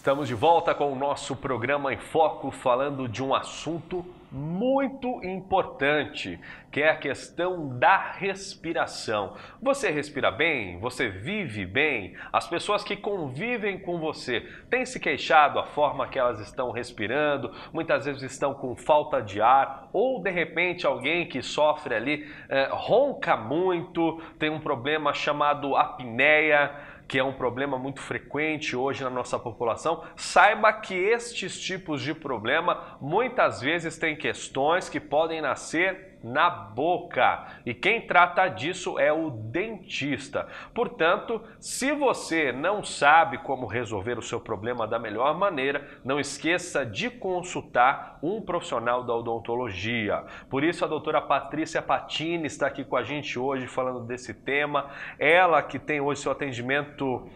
Estamos de volta com o nosso programa em Foco, falando de um assunto muito importante, que é a questão da respiração. Você respira bem? Você vive bem? As pessoas que convivem com você têm se queixado da forma que elas estão respirando? Muitas vezes estão com falta de ar, ou de repente alguém que sofre ali ronca muito, tem um problema chamado apneia, que é um problema muito frequente hoje na nossa população. Saiba que estes tipos de problema muitas vezes têm questões que podem nascer na boca, e quem trata disso é o dentista. Portanto, se você não sabe como resolver o seu problema da melhor maneira, não esqueça de consultar um profissional da odontologia. Por isso a doutora Patrícia Patini está aqui com a gente hoje falando desse tema. Ela que tem hoje seu atendimento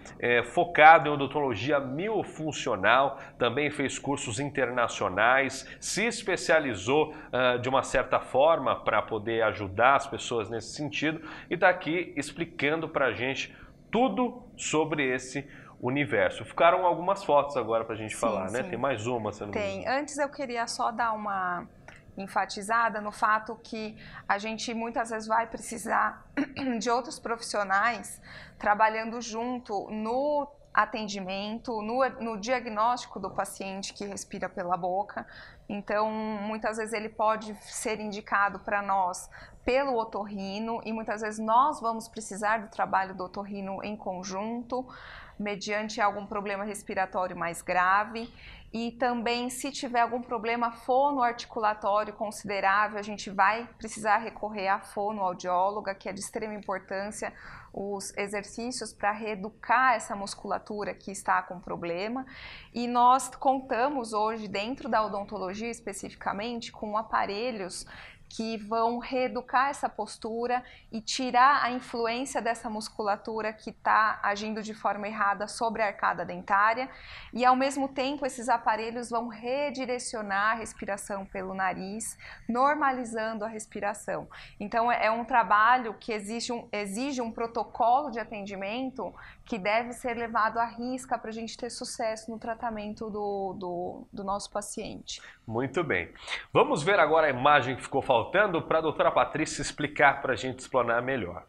focado em odontologia miofuncional, também fez cursos internacionais, se especializou de uma certa forma para poder ajudar as pessoas nesse sentido e está aqui explicando para a gente tudo sobre esse universo. Ficaram algumas fotos agora para a gente falar, né? Tem mais uma, se não me engano. Tem. Antes eu queria só dar uma enfatizada no fato que a gente muitas vezes vai precisar de outros profissionais trabalhando junto no atendimento, no diagnóstico do paciente que respira pela boca. Então, muitas vezes ele pode ser indicado para nós pelo otorrino e muitas vezes nós vamos precisar do trabalho do otorrino em conjunto, mediante algum problema respiratório mais grave. E também, se tiver algum problema fonoarticulatório considerável, a gente vai precisar recorrer à fonoaudióloga, que é de extrema importância, os exercícios para reeducar essa musculatura que está com problema. E nós contamos hoje, dentro da odontologia especificamente, com aparelhos que vão reeducar essa postura e tirar a influência dessa musculatura que está agindo de forma errada sobre a arcada dentária, e ao mesmo tempo esses aparelhos vão redirecionar a respiração pelo normalizando a respiração. Então é um trabalho que exige um protocolo de atendimento que deve ser levado à risca para a gente ter sucesso no tratamento do nosso paciente. Muito bem. Vamos ver agora a imagem que ficou faltando para a doutora Patrícia explicar para a gente explanar melhor.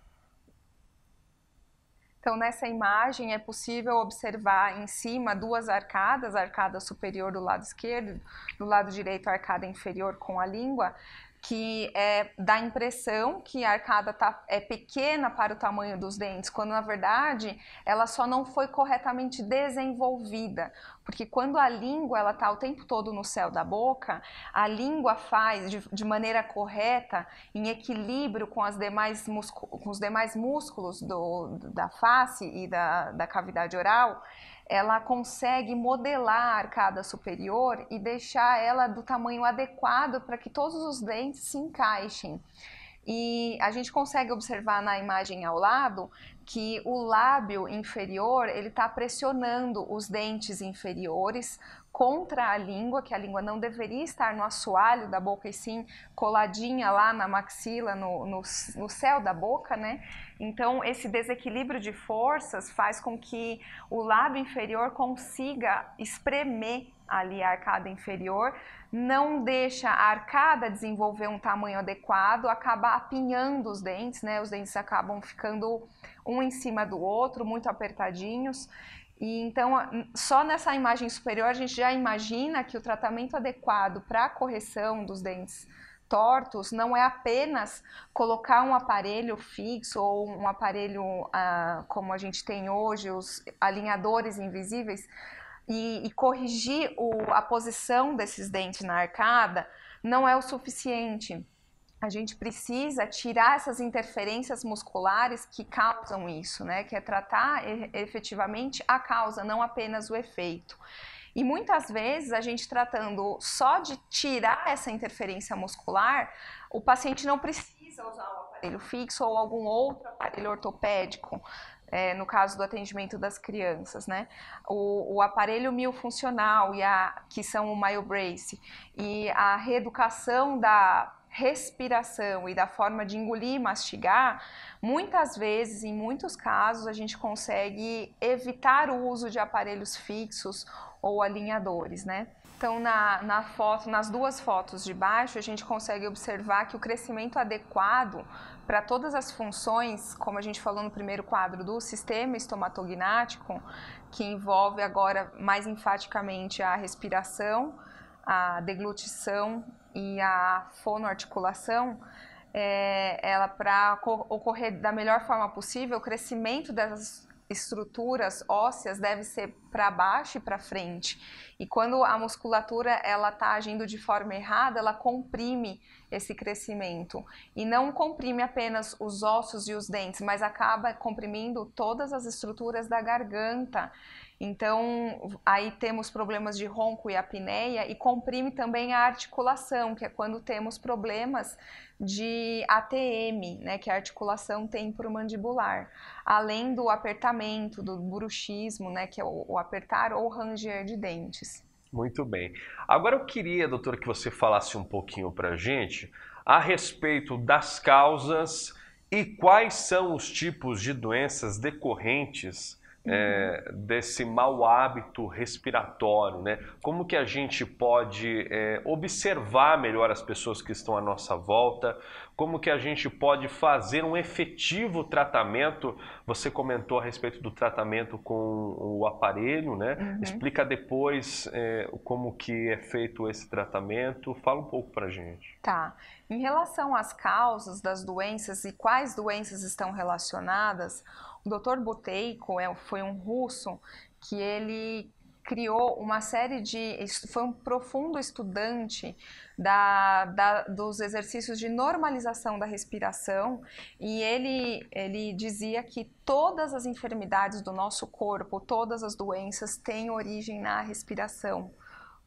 Então, nessa imagem é possível observar em cima duas arcadas, a arcada superior do lado esquerdo, do lado direito a arcada inferior com a língua, que dá a impressão que a arcada é pequena para o tamanho dos dentes, quando na verdade ela só não foi corretamente desenvolvida, porque quando a língua está o tempo todo no céu da boca, a língua faz de maneira correta, em equilíbrio com os demais músculos da face e da cavidade oral, ela consegue modelar a arcada superior e deixar ela do tamanho adequado para que todos os dentes se encaixem. E a gente consegue observar na imagem ao lado que o lábio inferior ele está pressionando os dentes inferiores contra a língua, que a língua não deveria estar no assoalho da boca e sim coladinha lá na maxila, no céu da boca, né? Então esse desequilíbrio de forças faz com que o lábio inferior consiga espremer ali a arcada inferior, não deixa a arcada desenvolver um tamanho adequado, acaba apinhando os dentes, né? Os dentes acabam ficando um em cima do outro, muito apertadinhos. E então, só nessa imagem superior a gente já imagina que o tratamento adequado para a correção dos dentes tortos não é apenas colocar um aparelho fixo ou um aparelho como a gente tem hoje, os alinhadores invisíveis, e corrigir a posição desses dentes na arcada não é o suficiente. A gente precisa tirar essas interferências musculares que causam isso, né? Que é tratar efetivamente a causa, não apenas o efeito. E muitas vezes a gente tratando só de tirar essa interferência muscular, o paciente não precisa usar um aparelho fixo ou algum outro aparelho ortopédico. No caso do atendimento das crianças, né? O aparelho miofuncional, que são o MyoBrace, e a reeducação da respiração e da forma de engolir e mastigar, muitas vezes, em muitos casos, a gente consegue evitar o uso de aparelhos fixos ou alinhadores, né? Então, nas duas fotos de baixo, a gente consegue observar que o crescimento adequado para todas as funções, como a gente falou no primeiro quadro, do sistema estomatognático, que envolve agora mais enfaticamente a respiração, a deglutição e a fonoarticulação, ela para ocorrer da melhor forma possível, o crescimento das estruturas ósseas deve ser para baixo e para frente. E quando a musculatura ela está agindo de forma errada, ela comprime esse crescimento. E não comprime apenas os ossos e os dentes, mas acaba comprimindo todas as estruturas da garganta. Então, aí temos problemas de ronco e apneia e comprime também a articulação, que é quando temos problemas de ATM, né, que é a articulação temporomandibular, além do apertamento, do bruxismo, né, que é o apertar ou ranger de dentes. Muito bem. Agora eu queria, doutora, que você falasse um pouquinho para a gente a respeito das causas e quais são os tipos de doenças decorrentes desse mau hábito respiratório, né? Como que a gente pode observar melhor as pessoas que estão à nossa volta, como que a gente pode fazer um efetivo tratamento. Você comentou a respeito do tratamento com o aparelho, né? Explica depois como que é feito esse tratamento, fala um pouco pra gente. Tá. Em relação às causas das doenças e quais doenças estão relacionadas, o Dr. Buteyko foi um russo que ele criou uma série foi um profundo estudante dos exercícios de normalização da respiração, e ele dizia que todas as enfermidades do nosso corpo, todas as doenças têm origem na respiração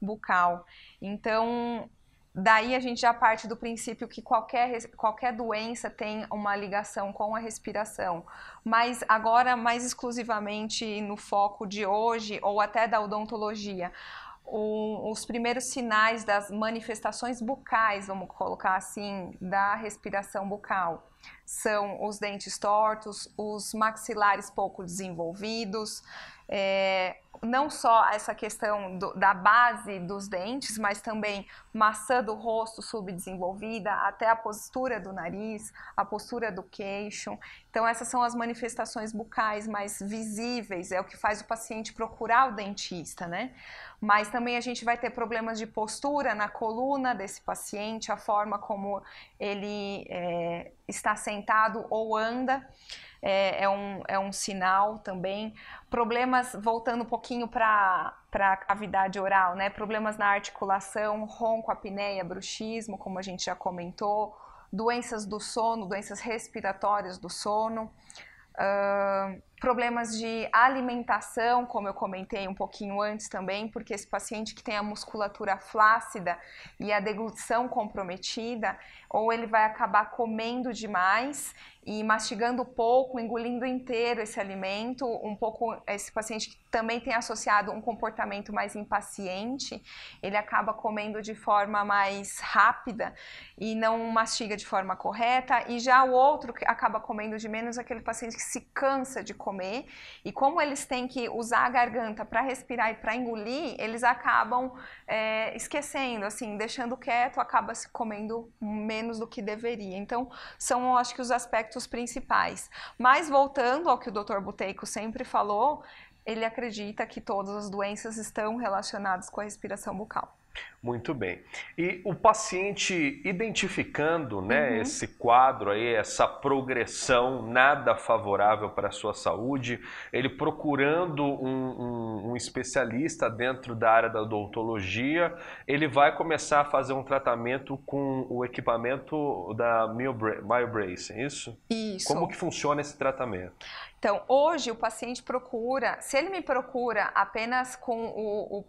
bucal. Então, daí a gente já parte do princípio que qualquer doença tem uma ligação com a respiração. Mas agora, mais exclusivamente no foco de hoje, ou até da odontologia, os primeiros sinais das manifestações bucais, vamos colocar assim, da respiração bucal, são os dentes tortos, os maxilares pouco desenvolvidos, não só essa questão da base dos dentes, mas também maçã do rosto subdesenvolvida, até a postura do nariz, a postura do queixo. Então essas são as manifestações bucais mais visíveis, é o que faz o paciente procurar o dentista, né? Mas também a gente vai ter problemas de postura na coluna desse paciente, a forma como ele está sentado ou anda. É um sinal também. Problemas, voltando um pouquinho para a cavidade oral, né? Problemas na articulação, ronco, apneia, bruxismo, como a gente já comentou, doenças do sono, doenças respiratórias do sono, problemas de alimentação, como eu comentei um pouquinho antes também, porque esse paciente que tem a musculatura flácida e a deglutição comprometida, ou ele vai acabar comendo demais e mastigando pouco, engolindo inteiro esse alimento, esse paciente que também tem associado um comportamento mais impaciente, ele acaba comendo de forma mais rápida e não mastiga de forma correta, e já o outro que acaba comendo de menos é aquele paciente que se cansa de comer, e como eles têm que usar a garganta para respirar e para engolir, eles acabam esquecendo, assim, deixando quieto, acaba se comendo menos do que deveria. Então, são, acho que, os aspectos principais. Mas, voltando ao que o Dr. Buteyko sempre falou, ele acredita que todas as doenças estão relacionadas com a respiração bucal. Muito bem. E o paciente identificando, né, esse quadro aí, essa progressão nada favorável para a sua saúde, ele procurando um especialista dentro da área da odontologia, ele vai começar a fazer um tratamento com o equipamento da MyoBrace, é isso? Isso. Como que funciona esse tratamento? Então, hoje o paciente procura, se ele me procura apenas com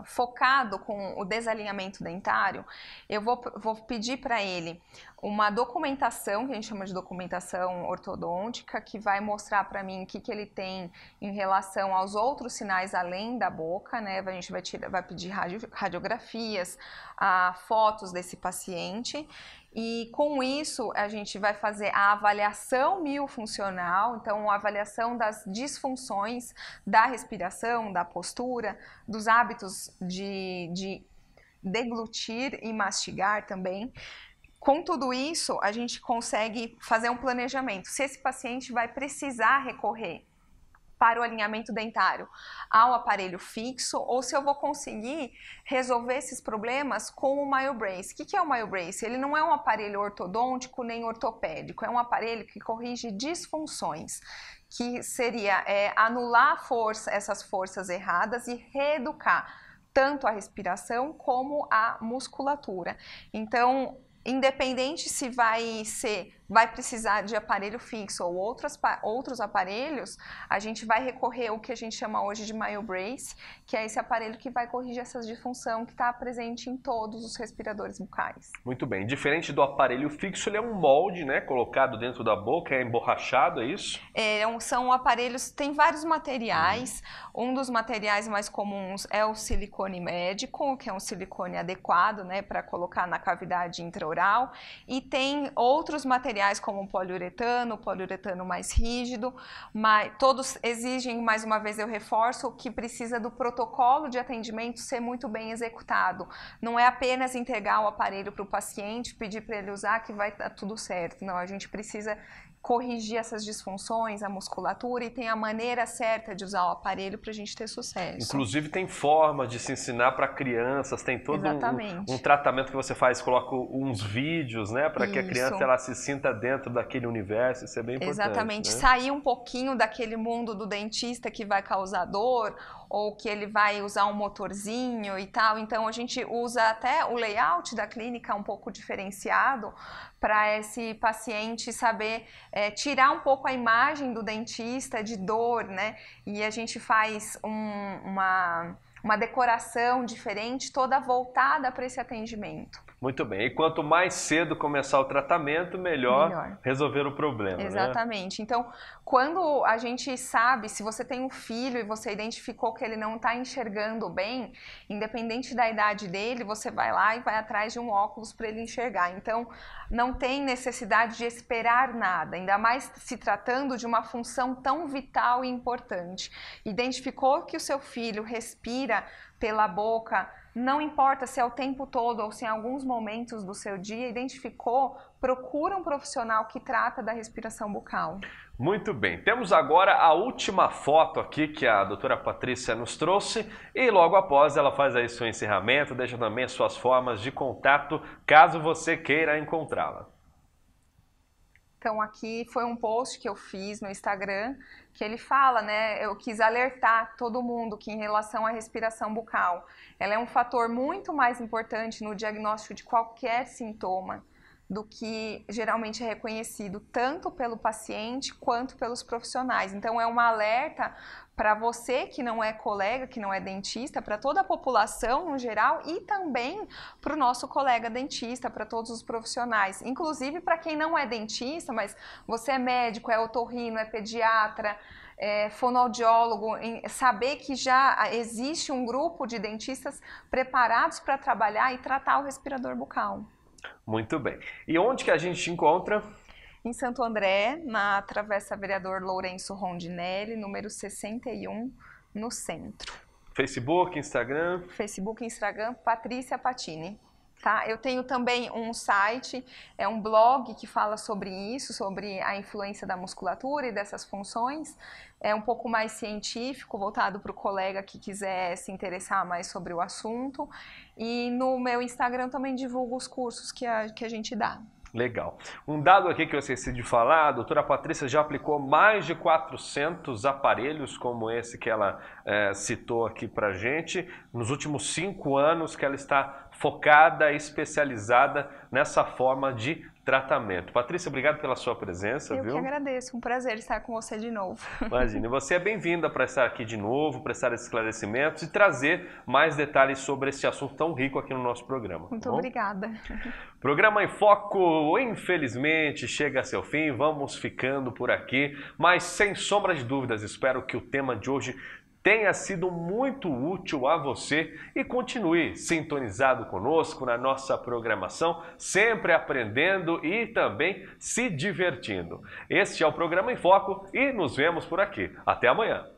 focado com o desalinhamento dentário, eu vou pedir para ele uma documentação, que a gente chama de documentação ortodôntica, que vai mostrar para mim o que ele tem em relação aos outros sinais além da boca, né? A gente vai pedir radiografias, fotos desse paciente. E com isso a gente vai fazer a avaliação miofuncional, então a avaliação das disfunções da respiração, da postura, dos hábitos de deglutir e mastigar também. Com tudo isso, a gente consegue fazer um planejamento. Se esse paciente vai precisar recorrer para o alinhamento dentário ao aparelho fixo, ou se eu vou conseguir resolver esses problemas com o MyoBrace. O que é o MyoBrace? Ele não é um aparelho ortodôntico nem ortopédico, é um aparelho que corrige disfunções, que seria anular essas forças erradas e reeducar tanto a respiração como a musculatura. Então, independente se vai precisar de aparelho fixo ou outros aparelhos, a gente vai recorrer ao que a gente chama hoje de MyoBrace, que é esse aparelho que vai corrigir essa disfunção que está presente em todos os respiradores bucais. Muito bem. Diferente do aparelho fixo, ele é um molde, né, colocado dentro da boca, é emborrachado, é isso? São aparelhos, tem vários materiais. Um dos materiais mais comuns é o silicone médico, que é um silicone adequado, né, para colocar na cavidade intraoral. E tem outros materiais como o poliuretano mais rígido, mas todos exigem, mais uma vez eu reforço, que precisa do protocolo de atendimento ser muito bem executado. Não é apenas entregar o aparelho para o paciente, pedir para ele usar que vai dar tudo certo. Não, a gente precisa corrigir essas disfunções, a musculatura, e tem a maneira certa de usar o aparelho para a gente ter sucesso. Inclusive tem forma de se ensinar para crianças, tem todo um tratamento que você faz, coloca uns vídeos, né, para que a criança ela se sinta dentro daquele universo, isso é bem importante. Exatamente, né? Sair um pouquinho daquele mundo do dentista que vai causar dor, ou que ele vai usar um motorzinho e tal. Então a gente usa até o layout da clínica um pouco diferenciado para esse paciente saber tirar um pouco a imagem do dentista de dor, né? E a gente faz uma decoração diferente, toda voltada para esse atendimento. Muito bem. E quanto mais cedo começar o tratamento, melhor resolver o problema. Exatamente. Né? Então, quando a gente sabe, se você tem um filho e você identificou que ele não está enxergando bem, independente da idade dele, você vai lá e vai atrás de um óculos para ele enxergar. Então, não tem necessidade de esperar nada, ainda mais se tratando de uma função tão vital e importante. Identificou que o seu filho respira pela boca, não importa se é o tempo todo ou se em alguns momentos do seu dia, identificou, procura um profissional que trata da respiração bucal. Muito bem, temos agora a última foto aqui que a doutora Patrícia nos trouxe e logo após ela faz aí seu encerramento, deixa também as suas formas de contato, caso você queira encontrá-la. Então aqui foi um post que eu fiz no Instagram, que ele fala, né, eu quis alertar todo mundo que em relação à respiração bucal, ela é um fator muito mais importante no diagnóstico de qualquer sintoma do que geralmente é reconhecido tanto pelo paciente quanto pelos profissionais. Então é um alerta para você que não é colega, que não é dentista, para toda a população no geral e também para o nosso colega dentista, para todos os profissionais. Inclusive para quem não é dentista, mas você é médico, é otorrino, é pediatra, fonoaudiólogo, saber que já existe um grupo de dentistas preparados para trabalhar e tratar o respirador bucal. Muito bem. E onde que a gente encontra? Em Santo André, na Travessa Vereador Lourenço Rondinelli, número 61, no centro. Facebook, Instagram? Facebook, Instagram, Patrícia Patini. Tá? Eu tenho também um site, um blog que fala sobre isso, sobre a influência da musculatura e dessas funções. É um pouco mais científico, voltado para o colega que quiser se interessar mais sobre o assunto. E no meu Instagram também divulgo os cursos que a gente dá. Legal. Um dado aqui que eu esqueci de falar, a doutora Patrícia já aplicou mais de 400 aparelhos como esse que ela citou aqui pra gente, nos últimos 5 anos que ela está focada, especializada nessa forma de tratamento. Patrícia, obrigado pela sua presença. Eu que agradeço, um prazer estar com você de novo. Imagine, você é bem-vinda para estar aqui de novo, prestar esclarecimentos e trazer mais detalhes sobre esse assunto tão rico aqui no nosso programa. Muito obrigada. Programa em Foco, infelizmente, chega a seu fim, vamos ficando por aqui, mas sem sombra de dúvidas, espero que o tema de hoje tenha sido muito útil a você e continue sintonizado conosco na nossa programação, sempre aprendendo e também se divertindo. Este é o Programa em Foco e nos vemos por aqui. Até amanhã!